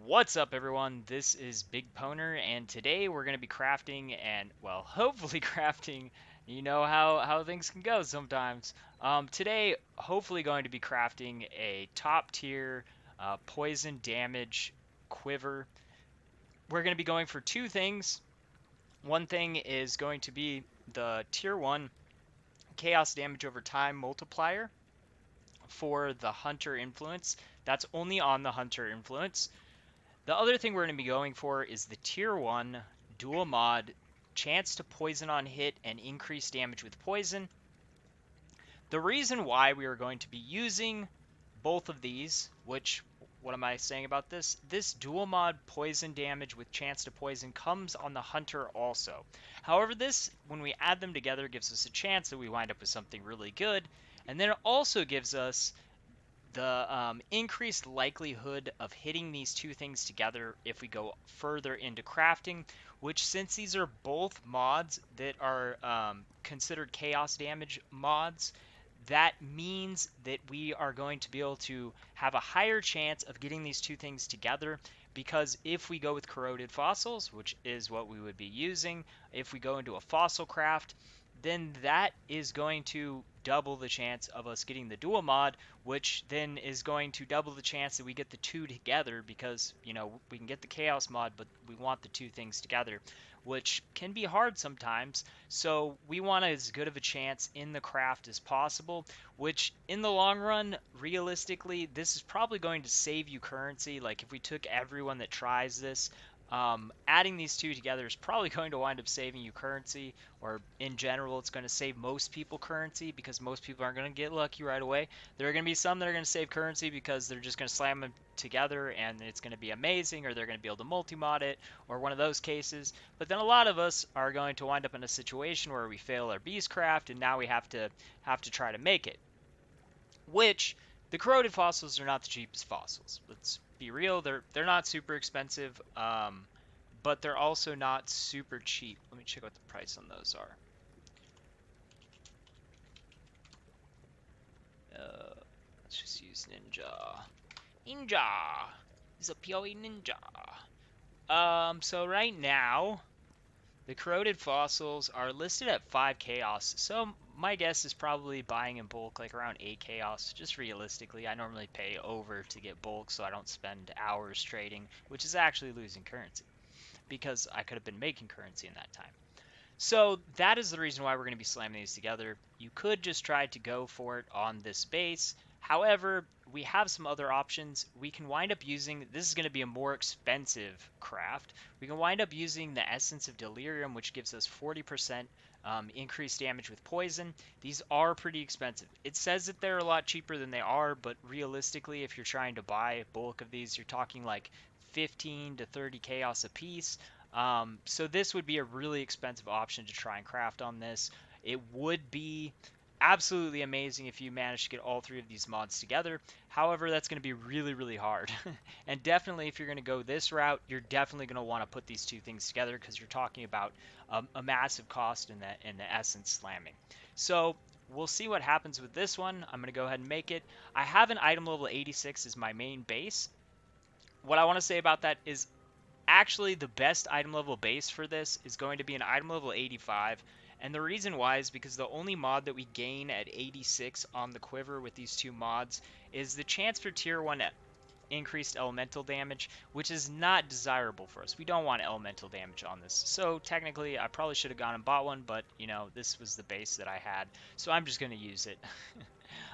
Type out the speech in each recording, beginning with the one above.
What's up, everyone? This is BigPowner, and today we're going to be crafting and, well, hopefully crafting. You know how things can go sometimes. Today, hopefully, going to be crafting a top tier poison damage quiver. We're going to be going for two things. One thing is going to be the tier 1 chaos damage over time multiplier for the hunter influence. That's only on the hunter influence. The other thing we're going to be going for is the tier 1 dual mod, chance to poison on hit and increase damage with poison. The reason why we are going to be using both of these, which, what am I saying about this? This dual mod poison damage with chance to poison comes on the hunter also. However, this, when we add them together, gives us a chance that we wind up with something really good. And then it also gives us the increased likelihood of hitting these two things together if we go further into crafting, which, since these are both mods that are considered chaos damage mods, that means that we are going to be able to have a higher chance of getting these two things together, because if we go with corroded fossils, which is what we would be using, if we go into a fossil craft, then that is going to double the chance of us getting the dual mod, which then is going to double the chance that we get the two together, because, you know, we can get the chaos mod, but we want the two things together, which can be hard sometimes. So we want as good of a chance in the craft as possible, which in the long run, realistically, this is probably going to save you currency. Like, if we took everyone that tries this, adding these two together is probably going to wind up saving you currency, or in general, it's going to save most people currency, because most people aren't going to get lucky right away. There are going to be some that are going to save currency because they're just going to slam them together and it's going to be amazing, or they're going to be able to multi-mod it, or one of those cases. But then a lot of us are going to wind up in a situation where we fail our beastcraft and now we have to try to make it. Which, the corroded fossils are not the cheapest fossils. Let's be real, they're not super expensive, but they're also not super cheap. Let me check what the price on those are. Let's just use Ninja. Ninja is a PoE ninja. So right now, the corroded fossils are listed at 5 chaos. So my guess is probably buying in bulk, like around 8 chaos. Just realistically, I normally pay over to get bulk, so I don't spend hours trading, which is actually losing currency, because I could have been making currency in that time. So that is the reason why we're going to be slamming these together. You could just try to go for it on this base. However, we have some other options. We can wind up using, this is going to be a more expensive craft. We can wind up using the Essence of Delirium, which gives us 40% increased damage with poison. These are pretty expensive. It says that they're a lot cheaper than they are, but realistically, if you're trying to buy a bulk of these, you're talking like 15 to 30 chaos a piece. So this would be a really expensive option to try and craft on this. It would be absolutely amazing if you manage to get all three of these mods together. However, that's going to be really, really hard. And definitely, if you're going to go this route, you're definitely going to want to put these two things together, because you're talking about a massive cost in the essence slamming. So we'll see what happens with this one. I'm going to go ahead and make it. I have an item level 86 as my main base. What I want to say about that is, actually, the best item level base for this is going to be an item level 85, and the reason why is because the only mod that we gain at 86 on the quiver with these two mods is the chance for tier 1 increased elemental damage, which is not desirable for us. We don't want elemental damage on this. So technically, I probably should have gone and bought one, but, you know, this was the base that I had, so I'm just going to use it.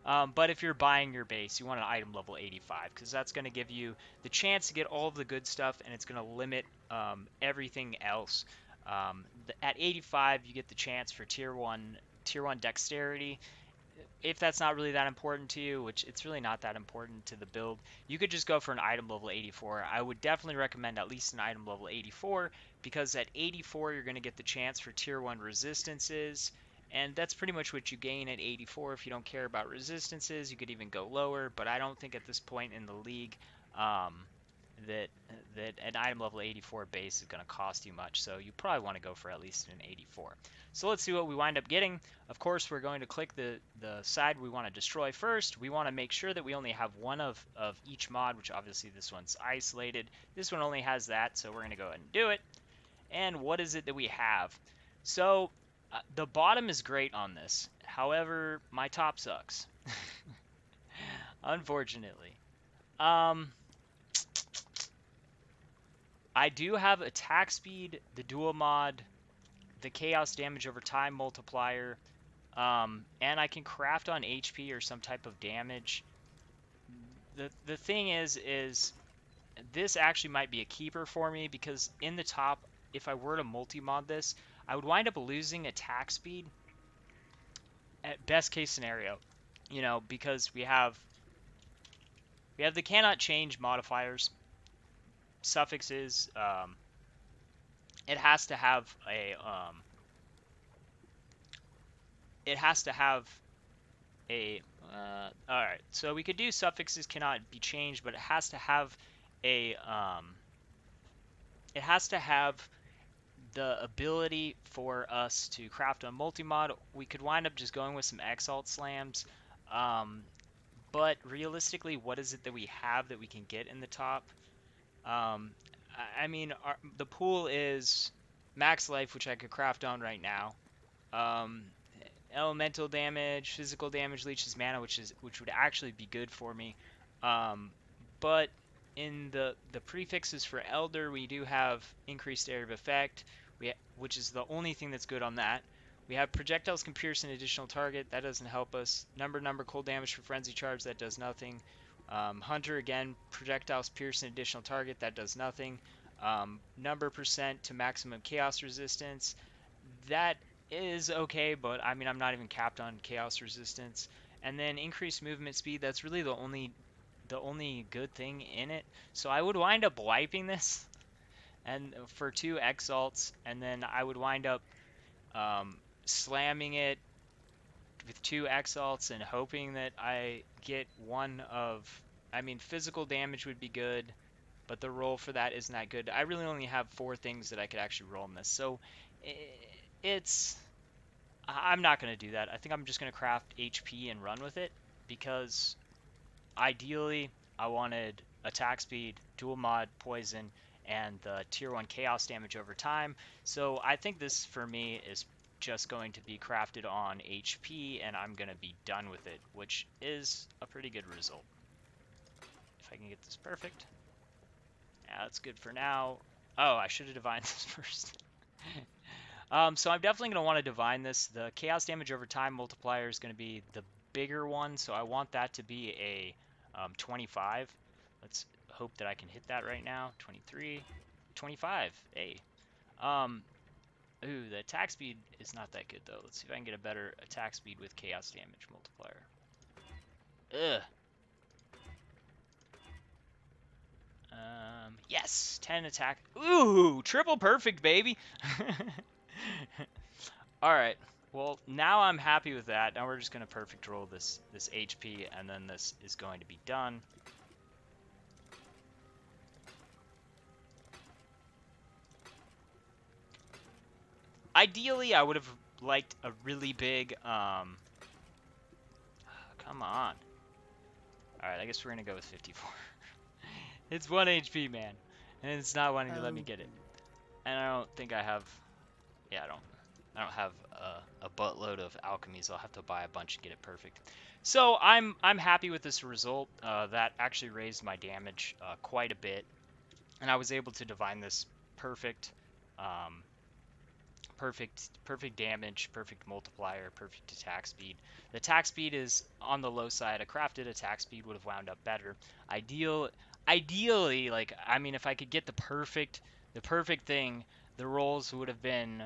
But if you're buying your base, you want an item level 85, because that's going to give you the chance to get all of the good stuff, and it's going to limit everything else. At 85, you get the chance for tier 1 dexterity. If that's not really that important to you, which it's really not that important to the build, you could just go for an item level 84. I would definitely recommend at least an item level 84, because at 84 you're going to get the chance for tier 1 resistances, and that's pretty much what you gain at 84. If you don't care about resistances, you could even go lower, but I don't think at this point in the league that that an item level 84 base is going to cost you much, so you probably want to go for at least an 84. So let's see what we wind up getting. Of course, we're going to click the side we want to destroy first. We want to make sure that we only have one of each mod, which obviously this one's isolated. This one only has that, so we're going to go ahead and do it. And what is it that we have? So the bottom is great on this. However, my top sucks. Unfortunately. Um, I do have attack speed, the dual mod, the chaos damage over time multiplier, and I can craft on HP or some type of damage. The thing is this actually might be a keeper for me because in the top, if I were to multi-mod this, I would wind up losing attack speed at best case scenario, you know, because we have the cannot change modifiers, suffixes. It has to have a it has to have a all right. So we could do suffixes cannot be changed, but it has to have a it has to have the ability for us to craft on multi-mod. We could wind up just going with some exalt slams. But realistically, what is it that we have that we can get in the top? I mean, the pool is max life, which I could craft on right now. Um, elemental damage, physical damage leeches mana, which would actually be good for me. Um, but in the prefixes for Elder, we do have increased area of effect, which is the only thing that's good on that. We have projectiles can pierce an additional target. That doesn't help us. Number cold damage for frenzy charge. That does nothing. Hunter again, projectiles pierce an additional target. That does nothing. Number percent to maximum chaos resistance. That is okay, but I mean I'm not even capped on chaos resistance. And then increased movement speed. That's really the only good thing in it. So I would wind up wiping this and for 2 exalts, and then I would wind up slamming it with 2 exalts and hoping that I get one of, I mean, physical damage would be good, but the roll for that isn't that good. I really only have 4 things that I could actually roll in this, so it's, I'm not going to do that. I think I'm just going to craft HP and run with it, because ideally I wanted attack speed, dual mod, poison, and the tier 1 chaos damage over time. So I think this for me is just going to be crafted on HP, and I'm going to be done with it, which is a pretty good result. If I can get this perfect. Yeah, that's good for now. Oh, I should have divined this first. So I'm definitely going to want to divine this. The chaos damage over time multiplier is going to be the bigger one, so I want that to be a 25. Let's hope that I can hit that right now. 23, 25. Hey. Ooh, the attack speed is not that good though. Let's see if I can get a better attack speed with chaos damage multiplier. Ugh. Yes, 10 attack. Ooh, triple perfect, baby. All right. Well, now I'm happy with that. Now we're just gonna perfect roll this HP, and then this is going to be done. Ideally, I would have liked a really big, come on. Alright, I guess we're gonna go with 54. It's 1 HP, man. And it's not wanting to let me get it. And I don't think I have, yeah, I don't have a buttload of alchemies. I'll have to buy a bunch and get it perfect. So I'm happy with this result. That actually raised my damage quite a bit. And I was able to divine this perfect. Perfect damage, perfect multiplier, perfect attack speed. The attack speed is on the low side. A crafted attack speed would have wound up better. Ideally, like, I mean, if I could get the perfect thing, the rolls would have been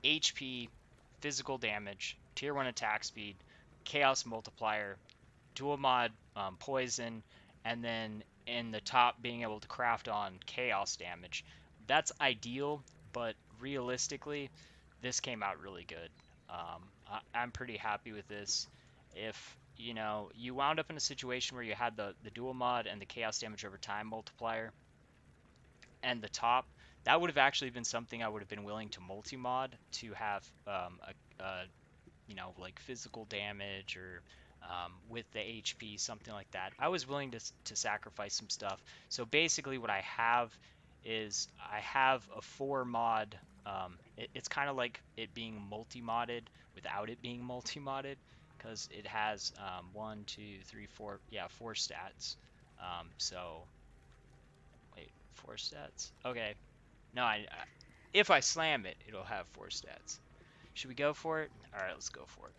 HP, physical damage, tier 1 attack speed, chaos multiplier, dual mod, poison, and then in the top being able to craft on chaos damage. That's ideal, but realistically, this came out really good. I'm pretty happy with this. If you know, you wound up in a situation where you had the dual mod and the chaos damage over time multiplier and the top. That would have actually been something I would have been willing to multi-mod to have a you know, like physical damage or with the HP, something like that. I was willing to sacrifice some stuff. So basically, what I have is I have a 4 mod. It's kind of like it being multi-modded without it being multi-modded because it has 1, 2, 3, 4, yeah, 4 stats. So wait, 4 stats? Okay, no, if I slam it, it'll have 4 stats. Should we go for it? All right, let's go for it.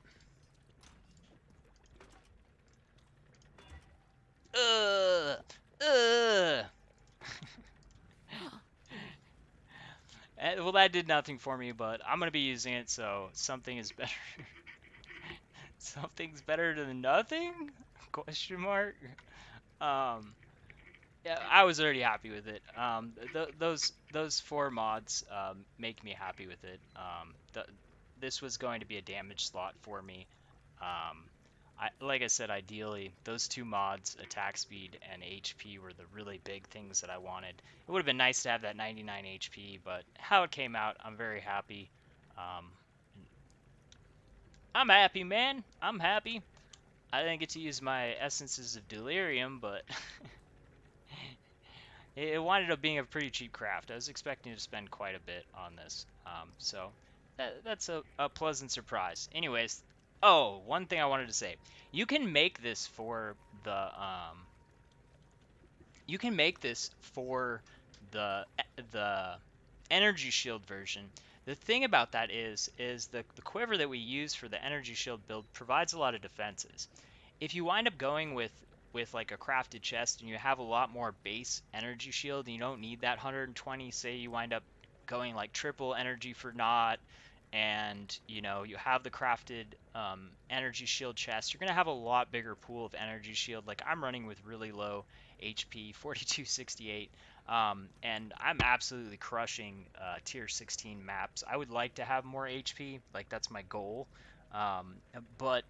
Ugh, ugh. Well, that did nothing for me, but I'm gonna be using it, so something is better. Something's better than nothing? Question mark. Um, yeah, I was already happy with it. Those 4 mods make me happy with it. This was going to be a damage slot for me. Like I said, ideally, those 2 mods, attack speed and HP, were the really big things that I wanted. It would have been nice to have that 99 HP, but how it came out, I'm very happy. Um, I'm happy, man. I'm happy. I didn't get to use my Essences of Delirium, but it wound up being a pretty cheap craft. I was expecting to spend quite a bit on this, so that's a pleasant surprise. Anyways, oh, one thing I wanted to say. You can make this for you can make this for the energy shield version. The thing about that is the quiver that we use for the energy shield build provides a lot of defenses. If you wind up going with like a crafted chest and you have a lot more base energy shield and you don't need that 120, say you wind up going like triple energy for not, and you know you have the crafted energy shield chest, you're gonna have a lot bigger pool of energy shield. Like I'm running with really low HP, 4268, and I'm absolutely crushing tier 16 maps. I would like to have more HP, like that's my goal, um, but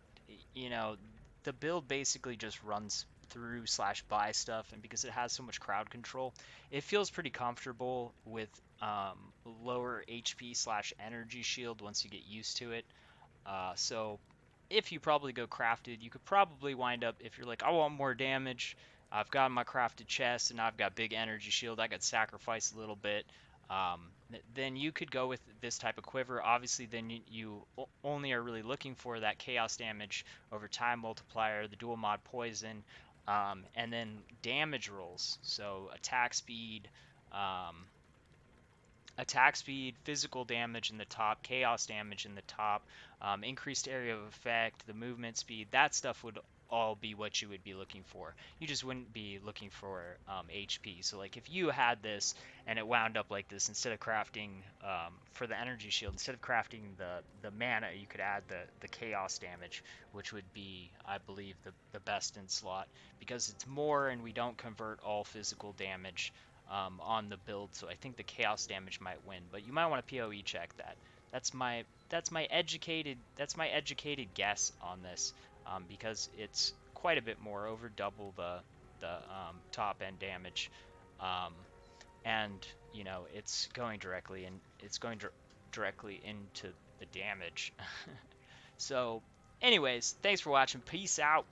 you know the build basically just runs through slash buy stuff, and because it has so much crowd control, it feels pretty comfortable with lower HP slash energy shield once you get used to it. So if you probably go crafted, you could probably wind up, if you're like, I want more damage, I've got my crafted chest and I've got big energy shield, I could sacrifice a little bit. Then you could go with this type of quiver. Obviously, then you only are really looking for that chaos damage over time multiplier, the dual mod poison, and then damage rolls. So um, attack speed, physical damage in the top, chaos damage in the top, increased area of effect, the movement speed, that stuff would all be what you would be looking for. You just wouldn't be looking for HP. So like if you had this and it wound up like this, instead of crafting for the energy shield, instead of crafting the mana, you could add the chaos damage, which would be, I believe, the best in slot because it's more and we don't convert all physical damage on the build, so I think the chaos damage might win. But you might want to PoE check that. That's my educated guess on this, because it's quite a bit more, over double the top end damage, um, and you know it's going directly into the damage. So, anyways, thanks for watching. Peace out.